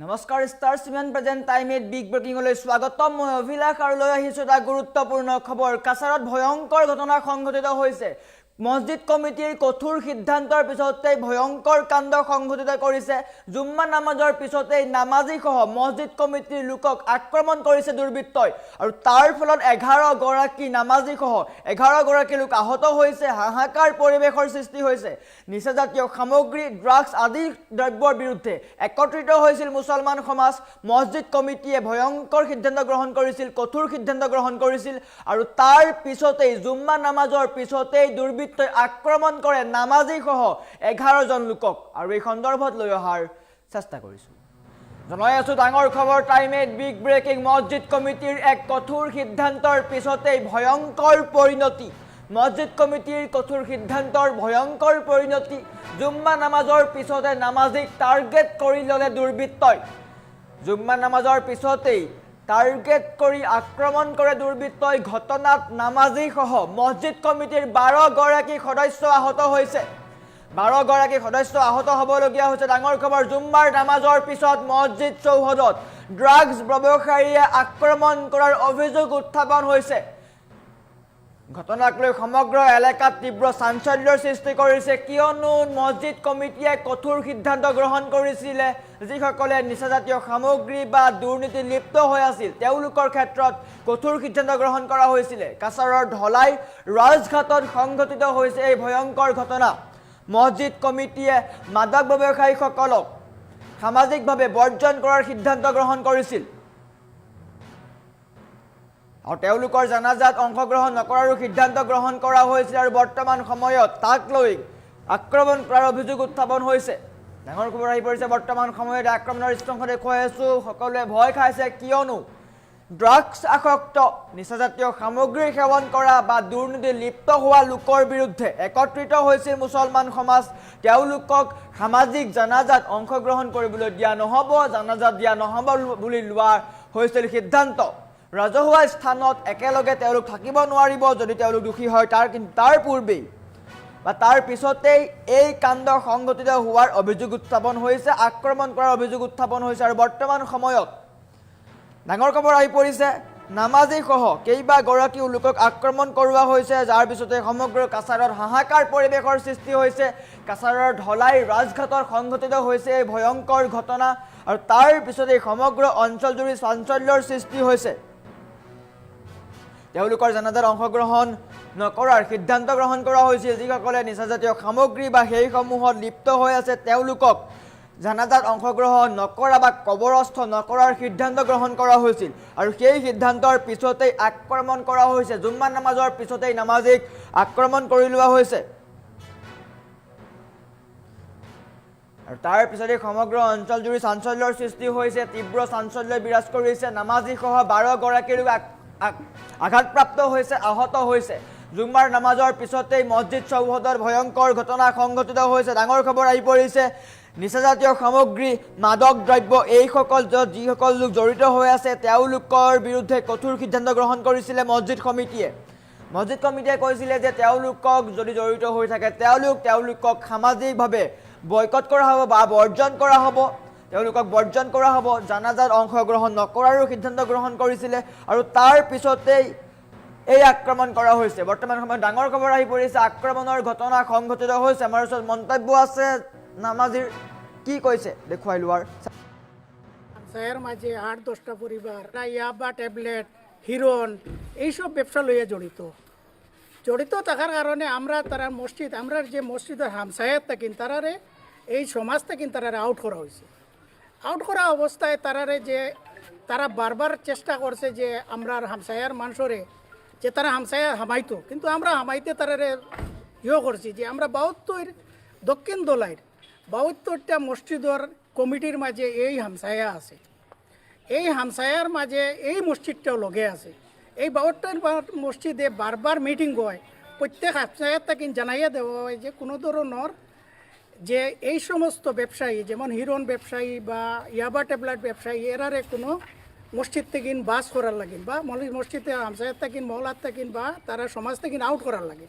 নমস্কাৰ star cement present time at big ব্ৰেকিংলৈ স্বাগতম মই অভিলাষ আৰু লৈ আহিছো এটা গুৰুত্বপূৰ্ণ খবৰ কাছাৰত ভয়ংকৰ ঘটনা সংঘটিত হৈছে মছজিদ কমিটিৰ কঠোৰ সিদ্ধান্তৰ পিছতে ভয়ংকৰ কাণ্ড সংঘটিত কৰিছে জুম্মা নামাজৰ পিছতে নামাজী সহ মছজিদ কমিটিৰ লোকক আক্ৰমণ কৰিছে দুৰ্বৃত্তই আৰু তাৰ ফলত 11 গৰাকী নামাজী সহ 11 গৰাকী লোক আহত হৈছে হাহাকাৰ পৰিবেশৰ সৃষ্টি হৈছে নিচাজাতীয় সামগ্ৰী ড্ৰাগছ আদি দ্ৰব্যৰ বিৰুদ্ধে একত্ৰিত হৈছিল মুছলমান সমাজ মছজিদ কমিটিয়ে ভয়ংকৰ সিদ্ধান্ত গ্ৰহণ কৰিছিল কঠোৰ সিদ্ধান্ত গ্ৰহণ কৰিছিল আৰু তাৰ পিছতে জুম্মা নামাজৰ পিছতে আক্ৰমণ কৰে নামাজী সহ 11 জন লোকক আৰু এই সন্দৰ্ভত লৈ অহাৰ চেষ্টা কৰিছো জনাই আছো ডাঙৰ খবৰ টাইম এট বিগ ব্ৰেকিং মছজিদ কমিটিৰ এক কঠোৰ সিদ্ধান্তৰ পিছতে ভয়ংকৰ পৰিণতি মছজিদ কমিটিৰ কঠোৰ সিদ্ধান্তৰ ভয়ংকৰ পৰিণতি জুম্মা নামাজৰ পিছতে নামাজীক টাৰ্গেট কৰি ললে দুৰ্বৃত্তই জুম্মা নামাজৰ পিছতেই টাৰ্গেট কৰি আক্ৰমণ কৰে দুৰ্বৃত্তই ঘটনাত নামাজী সহ মছজিদ কমিটিৰ 12 গৰাকী সদস্য আহত হৈছে 12 গৰাকী সদস্য আহত হ'বলগীয়া হৈছে ডাঙৰ খবৰ জুম্মাৰ নামাজৰ পিছত মছজিদ চৌহদত ড্ৰাগছ ব্যৱসায়ীয়ে আক্ৰমণ কৰাৰ অভিযোগ উত্থাপন হৈছে ঘটনাক লৈ সমগ্ৰ এলেকাত তীব্ৰ চাঞ্চল্যৰ সৃষ্টি কৰিছে কিয়নো মছজিদ কমিটিয়ে কঠোৰ সিদ্ধান্ত গ্ৰহণ কৰিছিল যিসকলে নিচাজাতীয় সামগ্ৰী বা দুৰ্নীতি লিপ্ত হৈ আছিল তেওঁলোকৰ ক্ষেত্ৰত কঠোৰ সিদ্ধান্ত গ্ৰহণ কৰা হৈছিল কাছাৰৰ ঢলাই ৰাজঘাটত সংঘটিত হৈছে এই ভয়ংকৰ ঘটনা মছজিদ কমিটিয়ে মাদক ব্যৱসায়ীসকলক সামাজিকভাৱে বৰ্জন কৰাৰ সিদ্ধান্ত গ্ৰহণ কৰিছিল আৰু তেওঁলোকৰ জানাজাত অংশগ্ৰহণ নকৰাৰো সিদ্ধান্ত গ্ৰহণ কৰা হৈছিল আৰু বৰ্তমান সময়ত তাক লৈ আক্ৰমণ কৰাৰ অভিযোগ উত্থাপন হৈছে ডাঙৰ খবৰ আহি পৰিছে বৰ্তমান সময়ত আক্ৰমণৰ স্তংভ দেখুৱাই আছো সকলোৱে ভয় খাইছে কিয়নো ড্ৰাগছ আসক্ত নিচাজাতীয় সামগ্ৰী সেৱন কৰা বা দুৰ্নীতি লিপ্ত হোৱা লোকৰ বিৰুদ্ধে একত্ৰিত হৈছিল মুছলমান সমাজ তেওঁলোকক সামাজিক জানাজাত অংশগ্ৰহণ কৰিবলৈ দিয়া নহব জানাজাত দিয়া নহব বুলি লোৱা হৈছিল সিদ্ধান্ত ৰাজহুৱা স্থানত একেলগে তেওঁলোক থাকিব নোৱাৰিব যদি তেওঁলোক দুখী হয় তাৰ পূৰ্বেই বা তাৰ পিছতেই এই কাণ্ড সংঘটিত হোৱাৰ অভিযোগ উত্থাপন হৈছে আক্ৰমণ কৰাৰ অভিযোগ উত্থাপন হৈছে আৰু বৰ্তমান সময়ত ডাঙৰ খবৰ আহি পৰিছে নামাজী সহ কেইবা গৰাকী লোকক আক্ৰমণ কৰোৱা হৈছে যাৰ পিছতে সমগ্ৰ কাছাৰত হাহাকাৰ পৰিবেশৰ সৃষ্টি হৈছে কাছাৰৰ ঢলাই ৰাজঘাটৰ সংঘটিত হৈছে এই ভয়ংকৰ ঘটনা আৰু তাৰ পিছতে সমগ্ৰ অঞ্চলজুৰি চাঞ্চল্যৰ সৃষ্টি হৈছে তেওঁলোকৰ জানাজাত অংশগ্ৰহণ নকৰাৰ সিদ্ধান্ত গ্ৰহণ কৰা হৈছিল যিসকলে নিচাজাতীয় সামগ্ৰী বা সেইসমূহত লিপ্ত হৈ আছে তেওঁলোকক জানাজাত অংশগ্ৰহণ নকৰা বা কবৰস্থ নকৰাৰ সিদ্ধান্ত গ্ৰহণ কৰা হৈছিল আৰু সেই সিদ্ধান্তৰ পিছতেই আক্ৰমণ কৰা হৈছে জুম্মা নামাজৰ পিছতেই নামাজীক আক্ৰমণ কৰি লোৱা হৈছে আৰু তাৰ পিছতে সমগ্ৰ অঞ্চলজুৰি চাঞ্চল্যৰ সৃষ্টি হৈছে তীব্ৰ চাঞ্চল্য বিৰাজ কৰিছে নামাজী সহ 12 গৰাকী লোক আঘাতপ্ৰাপ্ত হৈছে আহত হৈছে জুম্মাৰ নামাজৰ পিছতেই মছজিদ চৌহদৰ ভয়ংকৰ ঘটনা সংঘটিত হৈছে ডাঙৰ খবৰ আহি পৰিছে নিচাজাতীয় সামগ্ৰী মাদক দ্ৰব্য এইসকল যিসকল লোক জড়িত হৈ আছে তেওঁলোকৰ বিৰুদ্ধে কঠোৰ সিদ্ধান্ত গ্ৰহণ কৰিছিলে মছজিদ কমিটিয়ে কৈছিলে যে তেওঁলোকক যদি জড়িত হৈ থাকে তেওঁলোকক সামাজিকভাৱে বয়কট কৰা হ'ব বা বৰ্জন কৰা হ'ব তেওঁলোকক বৰ্জন কৰা হ'ব জানাজাত অংশগ্ৰহণ নকৰাৰো সিদ্ধান্ত গ্ৰহণ কৰিছিলে আৰু তাৰ পিছতেই এই আক্ৰমণ কৰা হৈছে বৰ্তমান সময়ত ডাঙৰ খবৰ আহি পৰিছে আক্ৰমণৰ ঘটনা সংঘটিত হৈছে আমাৰ ওচৰত মন্তব্য আছে নামাজীৰ কি কৈছে দেখুৱাই লোৱাৰ শহর মাঝে 8-10টা পরিবার ইয়াবা ট্যাবলেট হিরোন এইসব ব্যবসা লইয়া জড়িত থাকার কারণে আমরা তারা মসজিদ আমরা যে মসজিদের হামসায়াত থাকেন তারারে এই সমাজ থাকেন তারারে আউট করা হয়েছে আউট করা অবস্থায় তারা বারবার চেষ্টা করছে যে আমরা হামসায়ার মানুষরে যে তারা হামসায়া হামাইতো কিন্তু আমরা হামাইতে তারারে করছি যে আমরা 72 দক্ষিণ দোলাইর 72টা মসজিদর কমিটির মাঝে এই হামসায়া আছে এই হামসায়ার মাঝে এই মসজিদটাও লগে আছে এই 72টা মসজিদে বারবার মিটিং হয় প্রত্যেক হামসায়ার তাকে জানাইয়া দেওয়া হয় যে কোনো ধরনের যে এই সমস্ত ব্যবসায়ী যেমন হিরোন ব্যবসায়ী বা ইয়াবা ট্যাবলেট ব্যবসায়ী এরারে কোনো মসজিদ থেকে বাস করার লাগেন বা মসজিদে হামসায়ার থাকেন মহলার থাকেন বা তারা সমাজ থেকে আউট করার লাগে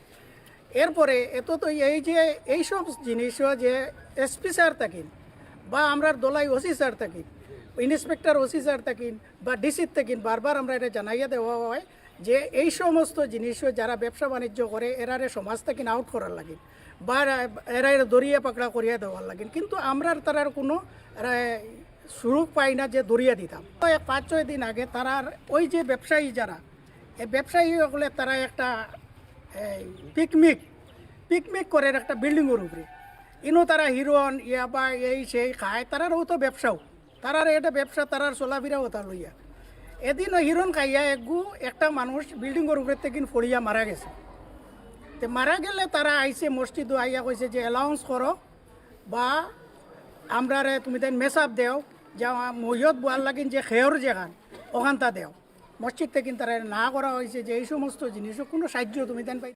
এরপরে এত তো এই যে এইসব জিনিসও যে এসপি স্যার থাকেন বা আমরা দোলাই ওসি স্যার থাকি ইন্সপেক্টর ওসি স্যার থাকেন বা ডিসির থাকেন বারবার আমরা এটা জানাইয়া দেওয়া হয় যে এই সমস্ত জিনিসও যারা ব্যবসা বাণিজ্য করে এরারে সমাজ থেকে আউট করার লাগে বা এরা দরিয়া পাকড়া করিয়া দেওয়ার লাগে কিন্তু আমরা তারার কোনো সুযোগ পাই না যে দরিয়া দিতাম তো 5-6 দিন আগে তারার ওই যে ব্যবসায়ী যারা এই ব্যবসায়ী হলে তারা একটা পিকনিক করে একটা বিল্ডিংয়ের উপরে ইনো তারা হিরোন ইয়া বা এই সেই খায় তারারও তো ব্যবসাও তারার এটা ব্যবসা তারার চলাফেরাও তা লইয়া এদিন হিরণ খাইয়া একটা মানুষ বিল্ডিংয়ের উপরে থেকে ফড়িয়া মারা গেছে তো মারা গেলে তারা আইসে মসজিদও আইয়া কইছে যে অ্যালাউন্স করো বা আমরা তুমি তাই মেসাপ দেও যা মহিয়ত বোয়ার লাগিন যে খেয়র যেখান ওখানটা দেও মসজিদ থেকে তারা না করা হয়েছে যে এই সমস্ত জিনিসও কোনো সাহায্য তুমি তাই পাই